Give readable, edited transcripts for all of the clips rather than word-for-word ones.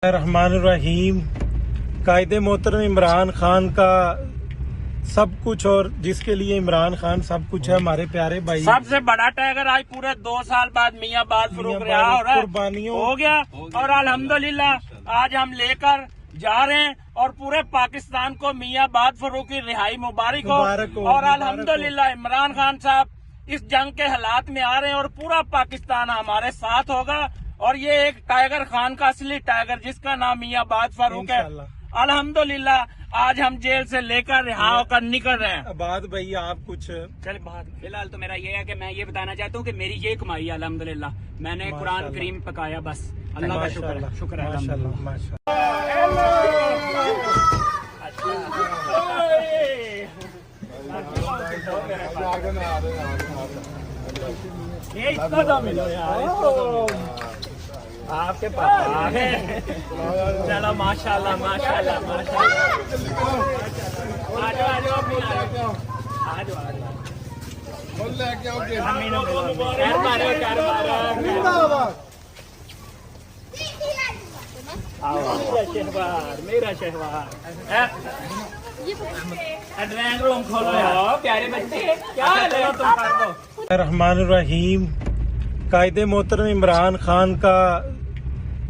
रहमानुर्रहीम। कायदे मोहतरम इमरान खान का सब कुछ और जिसके लिए इमरान खान सब कुछ है हमारे प्यारे भाई। सबसे बड़ा टाइगर आज पूरे 2 साल बाद मियाँ बाद फरूक रिहा हो रहा है, कुर्बानियों हो गया। और अल्हम्दुलिल्लाह आज हम लेकर जा रहे हैं और पूरे पाकिस्तान को मियाँ बाद फरूक की रिहाई मुबारक हो। और अल्हम्दुलिल्लाह इमरान खान साहब इस जंग के हालात में आ रहे हैं और पूरा पाकिस्तान हमारे साथ होगा। और ये एक टाइगर खान का असली टाइगर जिसका नाम मियाँ बाद फरूक है। अल्हम्दुलिल्लाह आज हम जेल से लेकर रिहा होकर निकल रहे हैं। बात भाई आप कुछ चल बात फिलहाल तो मेरा ये है कि मैं ये बताना चाहता हूँ कि मेरी ये कमाई है अल्हम्दुलिल्लाह, मैंने कुरान करीम पकाया बस, अल्लाह का शुक्र है, शुक्र है माशाल्लाह माशाल्लाह। ये इसको तो मिलो यार, आपके पापा है। चलो माशाल्लाह माशाल्लाह माशाल्लाह। आजो आजो अपनी आजो आजो मेरा शहवार ड्राइंग रूम खोलो यार, प्यारे बच्चे क्या तुम कर दो। रहमानुर्रहीम। कायदे मोहतरम इमरान खान का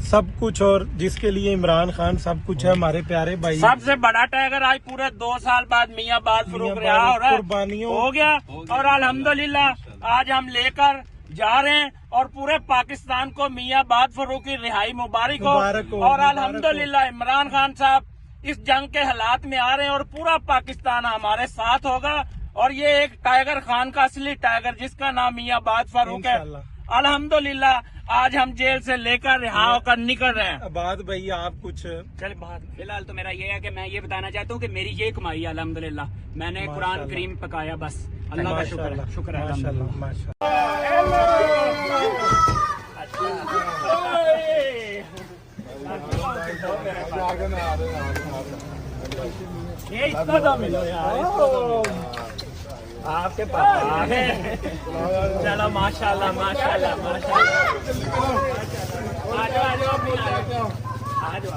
सब कुछ और जिसके लिए इमरान खान सब कुछ है हमारे प्यारे भाई। सबसे बड़ा टाइगर आज पूरे 2 साल बाद मियाँ बाद फरूक रिहा हो रहा है, कुर्बानियों हो गया। और अल्हम्दुलिल्लाह आज हम लेकर जा रहे हैं और पूरे पाकिस्तान को मियाँ बाद फरूक की रिहाई मुबारक हो। और अल्हम्दुलिल्लाह इमरान खान साहब इस जंग के हालात में आ रहे हैं और पूरा पाकिस्तान हमारे साथ होगा। और ये एक टाइगर खान का असली टाइगर जिसका नाम मियाँ बाद फरूक है। अल्हम्दुलिल्लाह आज हम जेल से लेकर रिहा होकर निकल रहे हैं। बात भाई आप कुछ चल बात फिलहाल तो मेरा ये है कि मैं ये बताना चाहता हूँ कि मेरी ये कमाई है अल्हम्दुलिल्लाह, मैंने कुरान करीम पकाया बस, अल्लाह का शुक्र है, शुक्र है माशाल्लाह माशाल्लाह। ये इसको तो मिलो यार, आपके पापा है। चलो माशाल्लाह माशाल्लाह माशाल्लाह। आजो आजो अपनी आजो आजो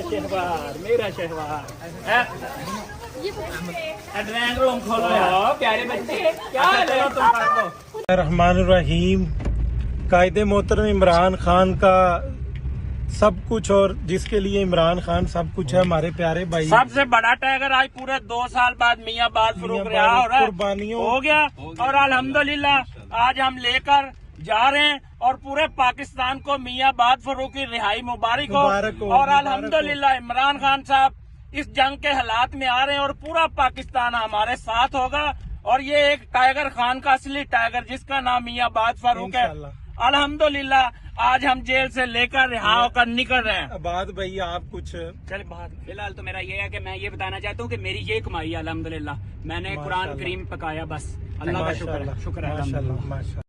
शहवार मेरा शहवार ड्राइंग रूम खोलो यार, प्यारे बच्चे क्या तुम कर दो। रहमानुर्रहीम। कायदे मोहतरम इमरान खान का सब कुछ और जिसके लिए इमरान खान सब कुछ है हमारे प्यारे भाई। सबसे बड़ा टाइगर आज पूरे 2 साल बाद मियाँ बाद फरूक रिहा हो रहा है, कुर्बानियों हो गया। और अल्हम्दुलिल्लाह आज हम लेकर जा रहे हैं और पूरे पाकिस्तान को मियाँ बाद फरूक की रिहाई मुबारक हो। और अल्हम्दुलिल्लाह इमरान खान साहब इस जंग के हालात में आ रहे हैं और पूरा पाकिस्तान हमारे साथ होगा। और ये एक टाइगर खान का असली टाइगर जिसका नाम मियाँ बाद फरूक है। अल्हम्दुलिल्लाह आज हम जेल से लेकर रिहा होकर निकल रहे हैं। बात भाई आप कुछ चल बात फिलहाल तो मेरा ये है कि मैं ये बताना चाहता हूँ कि मेरी ये कमाई है अल्हम्दुलिल्लाह, मैंने कुरान करीम पकाया बस, अल्लाह का शुक्र है, शुक्र है माशाल्लाह माशाल्लाह।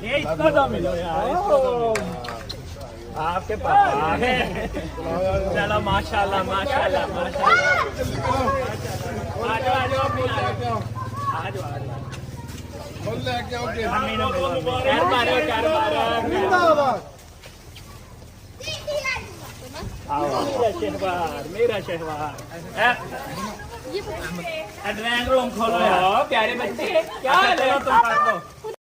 ये इसको तो मिलो यार, आपके पापा है। चलो माशाल्लाह माशाल्लाह माशाल्लाह। आजो आजो अपनी आजो आजो शहवार मेरा शहवार ड्राइंग रूम खोलो यार, प्यारे बच्चे क्या तुम कर दो।